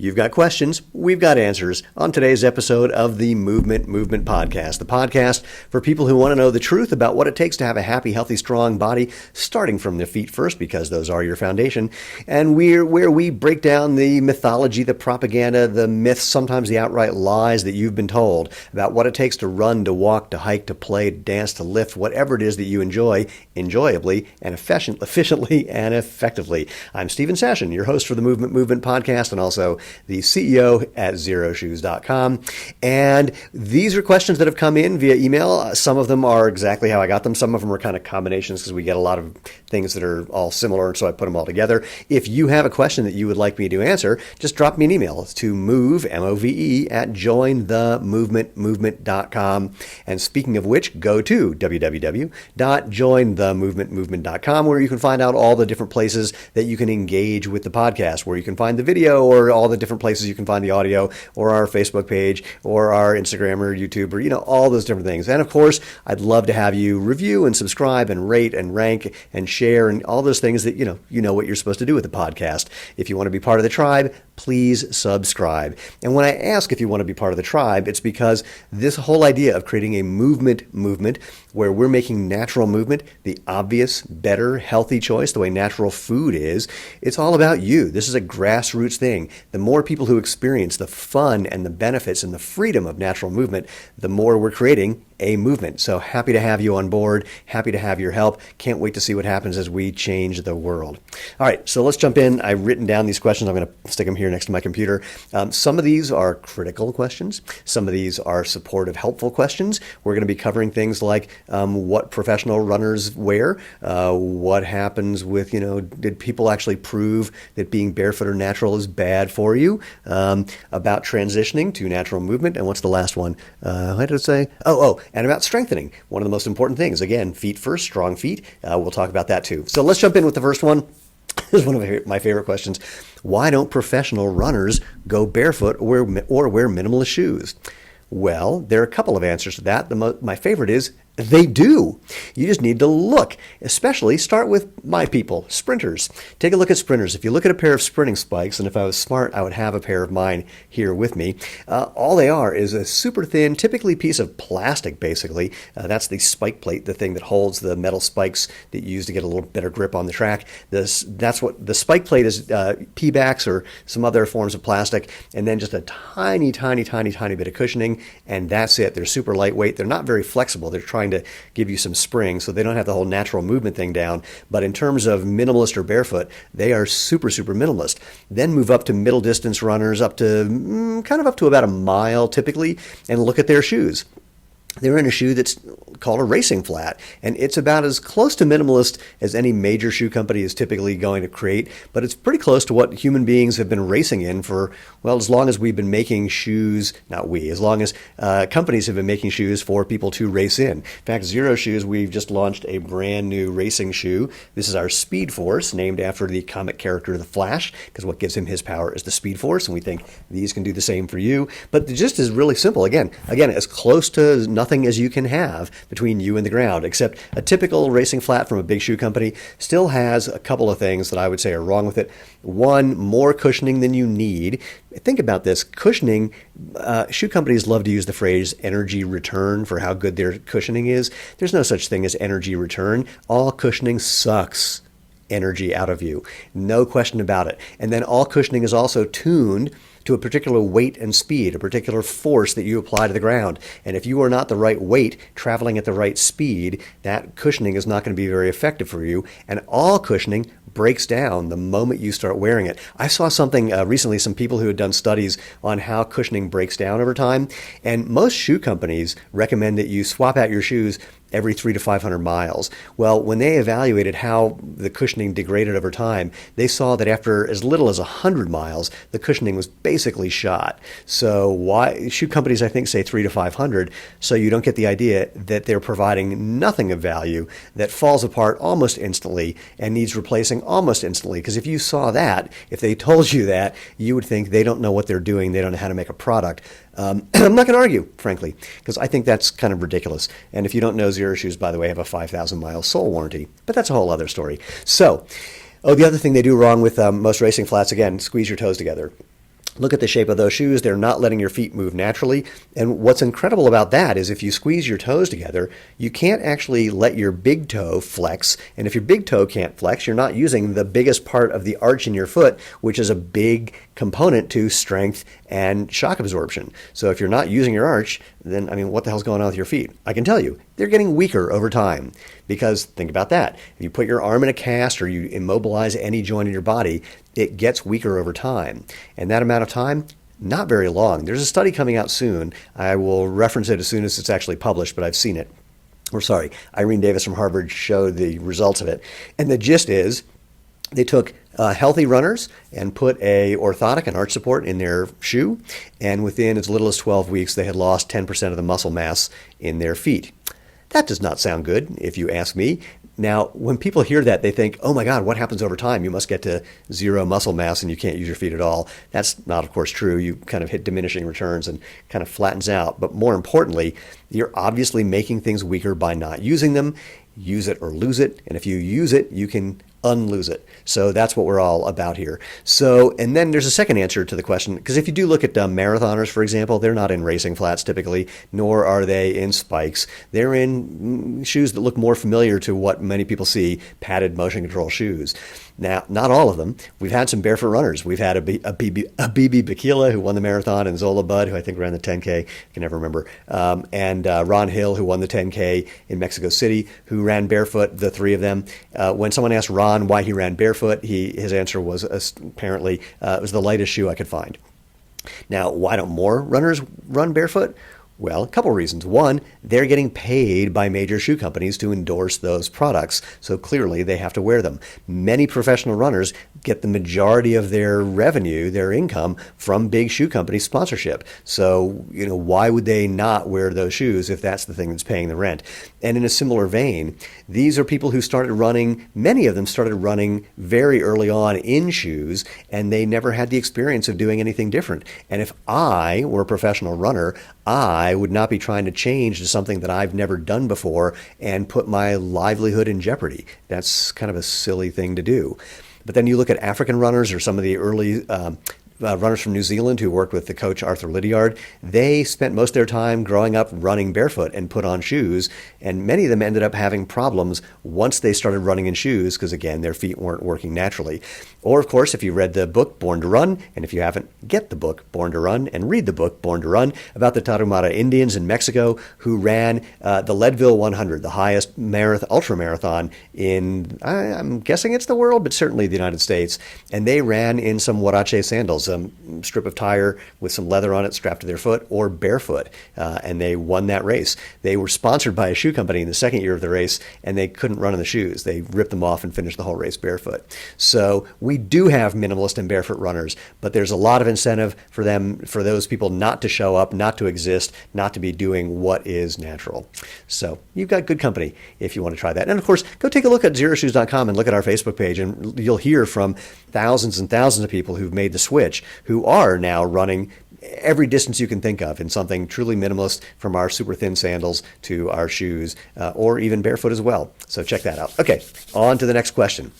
You've got questions, we've got answers on today's episode of the Movement Podcast, the podcast for people who want to know the truth about what it takes to have a happy, healthy, strong body, starting from the feet first, because those are your foundation, and where we break down the mythology, the propaganda, the myths, sometimes the outright lies that you've been told about what it takes to run, to walk, to hike, to play, to dance, to lift, whatever it is that you enjoy, enjoyably and efficiently and effectively. I'm Stephen Sashin, your host for the Movement Podcast, and also the CEO at ZeroShoes.com. And these are questions that have come in via email. Some of them are exactly how I got them. Some of them are kind of combinations because we get a lot of things that are all similar, and so I put them all together. If you have a question that you would like me to answer, just drop me an email. It's to move, M-O-V-E, at jointhemovement.com. And speaking of which, go to www.jointhemovement.com, where you can find out all the different places that you can engage with the podcast, where you can find the video, or all the different places you can find the audio, or our Facebook page, or our Instagram or YouTube, or, all those different things. And of course, I'd love to have you review and subscribe and rate and rank and share and all those things that, you know what you're supposed to do with the podcast. If you want to be part of the tribe, please subscribe. And when I ask if you want to be part of the tribe, it's because this whole idea of creating a movement where we're making natural movement the obvious, better, healthy choice, the way natural food is, it's all about you. This is a grassroots thing. The more people who experience the fun and the benefits and the freedom of natural movement, the more we're creating a movement. So happy to have you on board. Happy to have your help. Can't wait to see what happens as we change the world. All right, so let's jump in. I've written down these questions. I'm going to stick them here next to my computer. Some of these are critical questions. Some of these are supportive, helpful questions. We're going to be covering things like what professional runners wear, what happens with, did people actually prove that being barefoot or natural is bad for you, about transitioning to natural movement, and what's the last one? What did it say? And about strengthening. One of the most important things. Again, feet first, strong feet. We'll talk about that too. So let's jump in with the first one. This is one of my favorite questions. Why don't professional runners go barefoot or wear minimalist shoes? Well, there are a couple of answers to that. My favorite is they do. You just need to look. Especially start with my people, sprinters. Take a look at sprinters. If you look at a pair of sprinting spikes, and if I was smart, I would have a pair of mine here with me. All they are is a super thin, typically piece of plastic, basically. That's the spike plate, the thing that holds the metal spikes that you use to get a little better grip on the track. That's what the spike plate is, P-backs or some other forms of plastic, and then just a tiny bit of cushioning, and that's it. They're super lightweight. They're not very flexible. They're trying to give you some spring, so they don't have the whole natural movement thing down. But in terms of minimalist or barefoot, they are super minimalist. Then move up to middle distance runners, up to about a mile typically, and look at their shoes. They're in a shoe that's called a racing flat, and it's about as close to minimalist as any major shoe company is typically going to create, but it's pretty close to what human beings have been racing in for, well, as long as we've been making shoes, as long as companies have been making shoes for people to race in. In fact, Zero Shoes, we've just launched a brand new racing shoe. This is our Speed Force, named after the comic character The Flash, because what gives him his power is the Speed Force, and we think these can do the same for you. But the gist is really simple. Again, as close to nothing as you can have between you and the ground, except a typical racing flat from a big shoe company still has a couple of things that I would say are wrong with it. One, more cushioning than you need. Think about this. Cushioning, shoe companies love to use the phrase energy return for how good their cushioning is. There's no such thing as energy return. All cushioning sucks energy out of you. No question about it. And then all cushioning is also tuned to a particular weight and speed, a particular force that you apply to the ground. And if you are not the right weight, traveling at the right speed, that cushioning is not going to be very effective for you. And all cushioning breaks down the moment you start wearing it. I saw something recently, some people who had done studies on how cushioning breaks down over time. And most shoe companies recommend that you swap out your shoes every 300 to 500 miles. Well, when they evaluated how the cushioning degraded over time, they saw that after as little as 100 miles, the cushioning was basically shot. So why shoe companies, I think, say 300 to 500, so you don't get the idea that they're providing nothing of value that falls apart almost instantly and needs replacing almost instantly. Because if you saw that, if they told you that, you would think they don't know what they're doing, they don't know how to make a product. I'm not going to argue, frankly, because I think that's kind of ridiculous. And if you don't know, Zero Shoes, by the way, have a 5,000-mile sole warranty. But that's a whole other story. So, the other thing they do wrong with most racing flats, again, squeeze your toes together. Look at the shape of those shoes. They're not letting your feet move naturally. And what's incredible about that is if you squeeze your toes together, you can't actually let your big toe flex. And if your big toe can't flex, you're not using the biggest part of the arch in your foot, which is a big component to strength and shock absorption. So if you're not using your arch, then, what the hell's going on with your feet? I can tell you, they're getting weaker over time. Because think about that. If you put your arm in a cast or you immobilize any joint in your body, it gets weaker over time. And that amount of time, not very long. There's a study coming out soon. I will reference it as soon as it's actually published, but I've seen it. Irene Davis from Harvard showed the results of it. And the gist is they took healthy runners and put a orthotic, an arch support, in their shoe. And within as little as 12 weeks, they had lost 10% of the muscle mass in their feet. That does not sound good, if you ask me. Now, when people hear that, they think, oh my God, what happens over time? You must get to zero muscle mass and you can't use your feet at all. That's not, of course, true. You kind of hit diminishing returns and kind of flattens out. But more importantly, you're obviously making things weaker by not using them. Use it or lose it. And if you use it, you can unlose it. So that's what we're all about here. So, and then there's a second answer to the question, because if you do look at marathoners, for example, they're not in racing flats typically, nor are they in spikes. They're in shoes that look more familiar to what many people see, padded motion control shoes. Now, not all of them. We've had some barefoot runners. We've had a BB Bakila, who won the marathon, and Zola Budd, who I think ran the 10K. I can never remember. And Ron Hill, who won the 10K in Mexico City, who ran barefoot, the three of them. When someone asked Ron why he ran barefoot, his answer was apparently it was the lightest shoe I could find. Now, why don't more runners run barefoot? Well, a couple of reasons. One, they're getting paid by major shoe companies to endorse those products, so clearly they have to wear them. Many professional runners get the majority of their revenue, their income, from big shoe company sponsorship. So, why would they not wear those shoes if that's the thing that's paying the rent? And in a similar vein, these are people who started running, many of them started running very early on in shoes, and they never had the experience of doing anything different. And if I were a professional runner, I would not be trying to change to something that I've never done before and put my livelihood in jeopardy. That's kind of a silly thing to do. But then you look at African runners or some of the early runners from New Zealand who worked with the coach Arthur Lydiard. They spent most of their time growing up running barefoot and put on shoes, and many of them ended up having problems once they started running in shoes because, again, their feet weren't working naturally. Or, of course, if you read the book Born to Run, and if you haven't, get the book Born to Run and read the book Born to Run about the Tarahumara Indians in Mexico who ran the Leadville 100, the highest ultramarathon in, I'm guessing it's the world, but certainly the United States. And they ran in some huarache sandals, a strip of tire with some leather on it strapped to their foot, or barefoot. And they won that race. They were sponsored by a shoe company in the second year of the race, and they couldn't run in the shoes. They ripped them off and finished the whole race barefoot. So we do have minimalist and barefoot runners, but there's a lot of incentive for those people not to show up, not to exist, not to be doing what is natural. So you've got good company if you want to try that. And of course, go take a look at zeroshoes.com and look at our Facebook page, and you'll hear from thousands and thousands of people who've made the switch, who are now running every distance you can think of in something truly minimalist, from our super thin sandals to our shoes, or even barefoot as well. So check that out. Okay, on to the next question.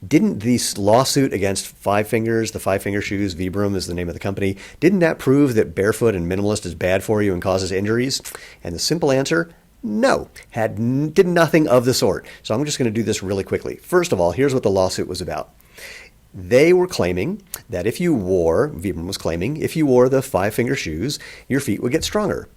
Didn't this lawsuit against FiveFingers, the Five-Finger shoes, Vibram is the name of the company, didn't that prove that barefoot and minimalist is bad for you and causes injuries? And the simple answer, no, did nothing of the sort. So I'm just going to do this really quickly. First of all, here's what the lawsuit was about. They were claiming that Vibram was claiming, if you wore the Five-Finger shoes, your feet would get stronger.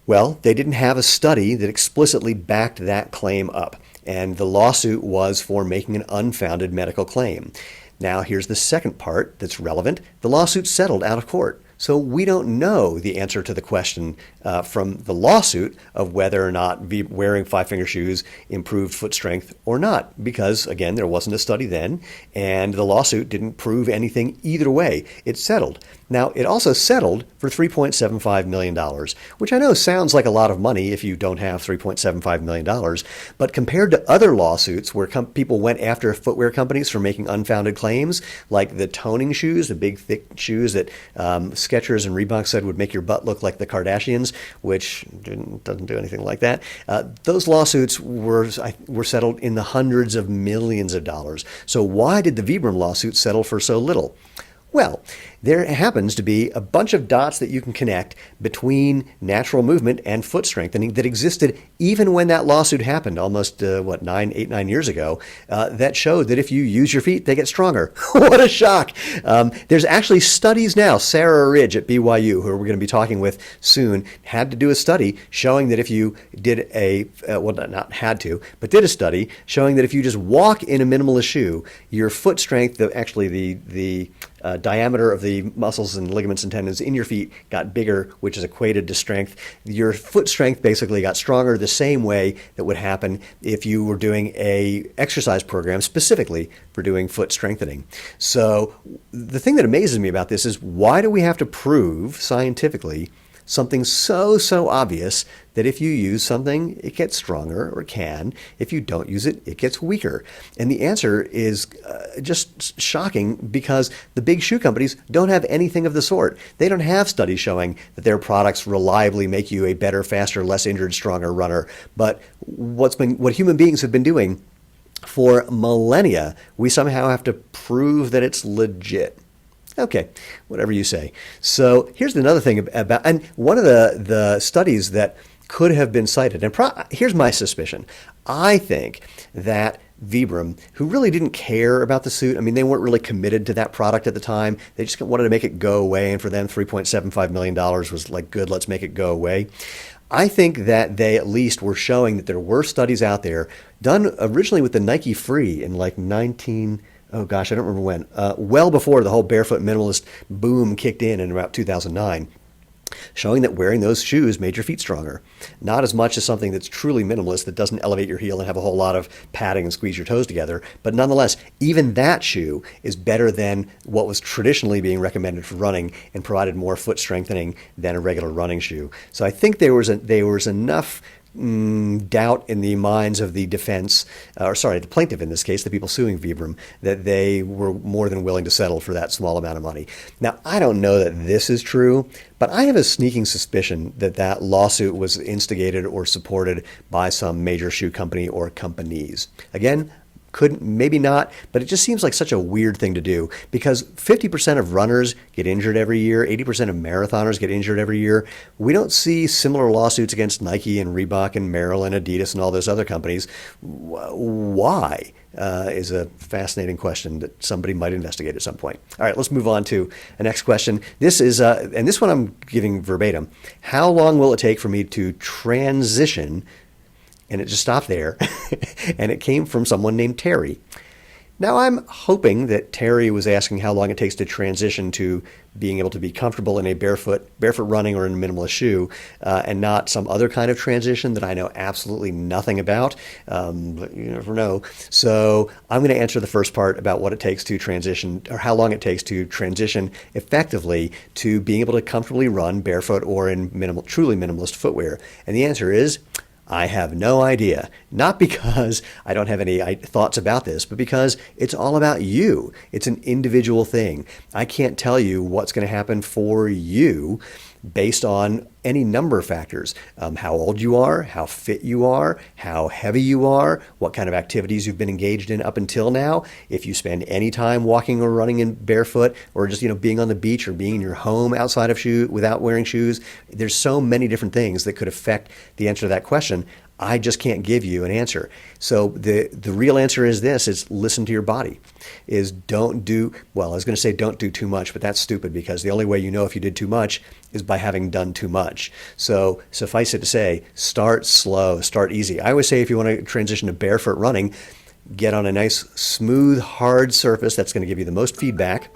Well, they didn't have a study that explicitly backed that claim up, and the lawsuit was for making an unfounded medical claim. Now, here's the second part that's relevant. The lawsuit settled out of court. So we don't know the answer to the question from the lawsuit of whether or not wearing Five-Finger shoes improved foot strength or not, because, again, there wasn't a study then, and the lawsuit didn't prove anything either way. It settled. Now, it also settled for $3.75 million, which I know sounds like a lot of money if you don't have $3.75 million, but compared to other lawsuits where people went after footwear companies for making unfounded claims, like the toning shoes, the big, thick shoes that Skechers and Reebok said would make your butt look like the Kardashians, which doesn't do anything like that. Those lawsuits were settled in the hundreds of millions of dollars. So why did the Vibram lawsuit settle for so little? Well, there happens to be a bunch of dots that you can connect between natural movement and foot strengthening that existed even when that lawsuit happened almost, 9 years ago, that showed that if you use your feet, they get stronger. What a shock. There's actually studies now. Sarah Ridge at BYU, who we're going to be talking with soon, had to do a study showing that if you did not had to, but did a study showing that if you just walk in a minimalist shoe, your foot strength, the diameter of the muscles and ligaments and tendons in your feet got bigger, which is equated to strength. Your foot strength basically got stronger the same way that would happen if you were doing a exercise program specifically for doing foot strengthening. So the thing that amazes me about this is, why do we have to prove scientifically something so obvious that if you use something, it gets stronger, or can. If you don't use it, it gets weaker. And the answer is just shocking, because the big shoe companies don't have anything of the sort. They don't have studies showing that their products reliably make you a better, faster, less injured, stronger runner. But what human beings have been doing for millennia, we somehow have to prove that it's legit. Okay, whatever you say. So here's another thing about, and one of the studies that could have been cited, and here's my suspicion. I think that Vibram, who really didn't care about the suit, I mean, they weren't really committed to that product at the time. They just wanted to make it go away, and for them, $3.75 million was like, good, let's make it go away. I think that they at least were showing that there were studies out there done originally with the Nike Free in like oh gosh, I don't remember when, well before the whole barefoot minimalist boom kicked in about 2009, showing that wearing those shoes made your feet stronger. Not as much as something that's truly minimalist that doesn't elevate your heel and have a whole lot of padding and squeeze your toes together, but nonetheless, even that shoe is better than what was traditionally being recommended for running and provided more foot strengthening than a regular running shoe. So I think there was enough doubt in the minds of the defense, the plaintiff in this case, the people suing Vibram, that they were more than willing to settle for that small amount of money. Now, I don't know that this is true, but I have a sneaking suspicion that that lawsuit was instigated or supported by some major shoe company or companies. Again, maybe not, but it just seems like such a weird thing to do, because 50% of runners get injured every year, 80% of marathoners get injured every year. We don't see similar lawsuits against Nike and Reebok and Merrell and Adidas and all those other companies. Why? Is a fascinating question that somebody might investigate at some point. All right, let's move on to the next question. This is, and this one I'm giving verbatim. How long will it take for me to transition? And it just stopped there. And it came from someone named Terry. Now, I'm hoping that Terry was asking how long it takes to transition to being able to be comfortable in a barefoot running or in a minimalist shoe, and not some other kind of transition that I know absolutely nothing about. But you never know. So I'm going to answer the first part about what it takes to transition, or how long it takes to transition effectively to being able to comfortably run barefoot or in truly minimalist footwear. And the answer is, I have no idea. Not because I don't have any thoughts about this, but because it's all about you. It's an individual thing. I can't tell you what's going to happen for you based on any number of factors. How old you are, how fit you are, how heavy you are, what kind of activities you've been engaged in up until now. If you spend any time walking or running in barefoot, or just being on the beach, or being in your home outside of without wearing shoes. There's so many different things that could affect the answer to that question. I just can't give you an answer. So the real answer is this, is listen to your body. Don't do too much, but that's stupid, because the only way you know if you did too much is by having done too much. So suffice it to say, start slow, start easy. I always say, if you want to transition to barefoot running, get on a nice, smooth, hard surface that's going to give you the most feedback.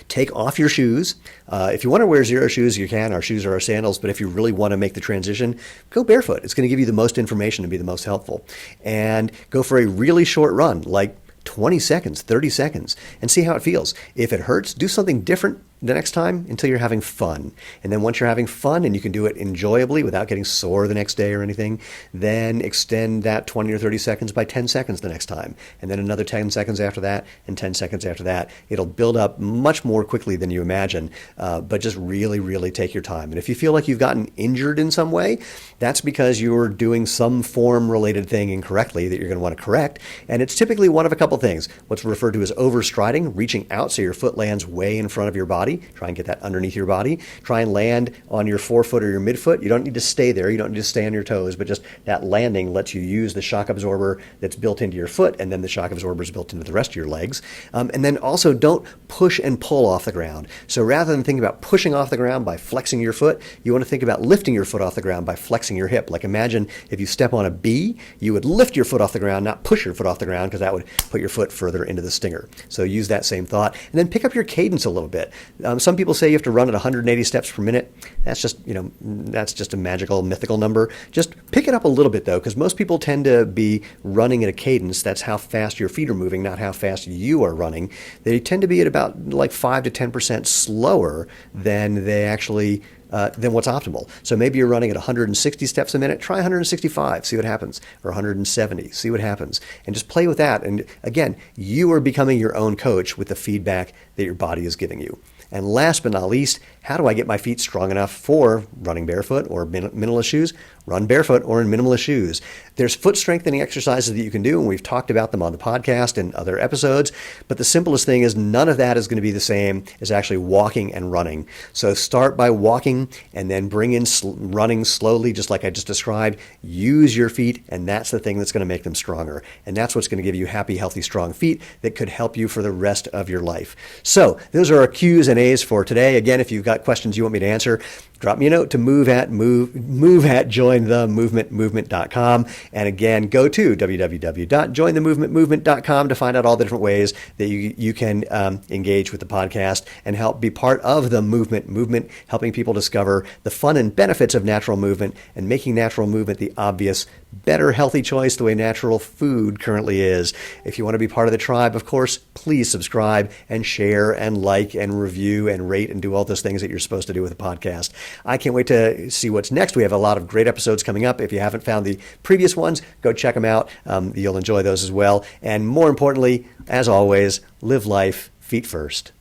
Take off your shoes. If you want to wear zero shoes, you can. Our shoes are our sandals. But if you really want to make the transition, go barefoot. It's going to give you the most information and be the most helpful. And go for a really short run, like 20 seconds, 30 seconds, and see how it feels. If it hurts, do something different the next time until you're having fun. And then once you're having fun and you can do it enjoyably without getting sore the next day or anything, then extend that 20 or 30 seconds by 10 seconds the next time. And then another 10 seconds after that, and 10 seconds after that. It'll build up much more quickly than you imagine, but just really, really take your time. And if you feel like you've gotten injured in some way, that's because you're doing some form-related thing incorrectly that you're going to want to correct. And it's typically one of a couple things. What's referred to as overstriding, reaching out so your foot lands way in front of your body, body. Try and get that underneath your body. Try and land on your forefoot or your midfoot. You don't need to stay there. You don't need to stay on your toes, but just that landing lets you use the shock absorber that's built into your foot, and then the shock absorber is built into the rest of your legs. And then also don't push and pull off the ground. So rather than thinking about pushing off the ground by flexing your foot, you want to think about lifting your foot off the ground by flexing your hip. Like imagine if you step on a bee, you would lift your foot off the ground, not push your foot off the ground, because that would put your foot further into the stinger. So use that same thought, and then pick up your cadence a little bit. Some people say you have to run at 180 steps per minute. That's just, that's just a magical, mythical number. Just pick it up a little bit though, because most people tend to be running at a cadence. That's how fast your feet are moving, not how fast you are running. They tend to be at about like 5 to 10% slower than they actually than what's optimal. So maybe you're running at 160 steps a minute, try 165, see what happens, or 170, see what happens, and just play with that. And again, you are becoming your own coach with the feedback that your body is giving you. And last but not least, how do I get my feet strong enough for running barefoot or minimalist shoes? Run barefoot or in minimalist shoes. There's foot strengthening exercises that you can do, and we've talked about them on the podcast and other episodes, but the simplest thing is none of that is going to be the same as actually walking and running. So start by walking and then bring in running slowly, just like I just described. Use your feet, and that's the thing that's going to make them stronger. And that's what's going to give you happy, healthy, strong feet that could help you for the rest of your life. So those are our Q's and A's for today. Again, if you've got questions you want me to answer, drop me a note to move at jointhemovementmovement.com. And again, go to www.jointhemovementmovement.com to find out all the different ways that you can engage with the podcast and help be part of the movement, helping people discover the fun and benefits of natural movement and making natural movement the obvious, better, healthy choice the way natural food currently is. If you want to be part of the tribe, of course, please subscribe and share and like and review and rate and do all those things that you're supposed to do with a podcast. I can't wait to see what's next. We have a lot of great episodes coming up. If you haven't found the previous ones, go check them out. You'll enjoy those as well. And more importantly, as always, live life feet first.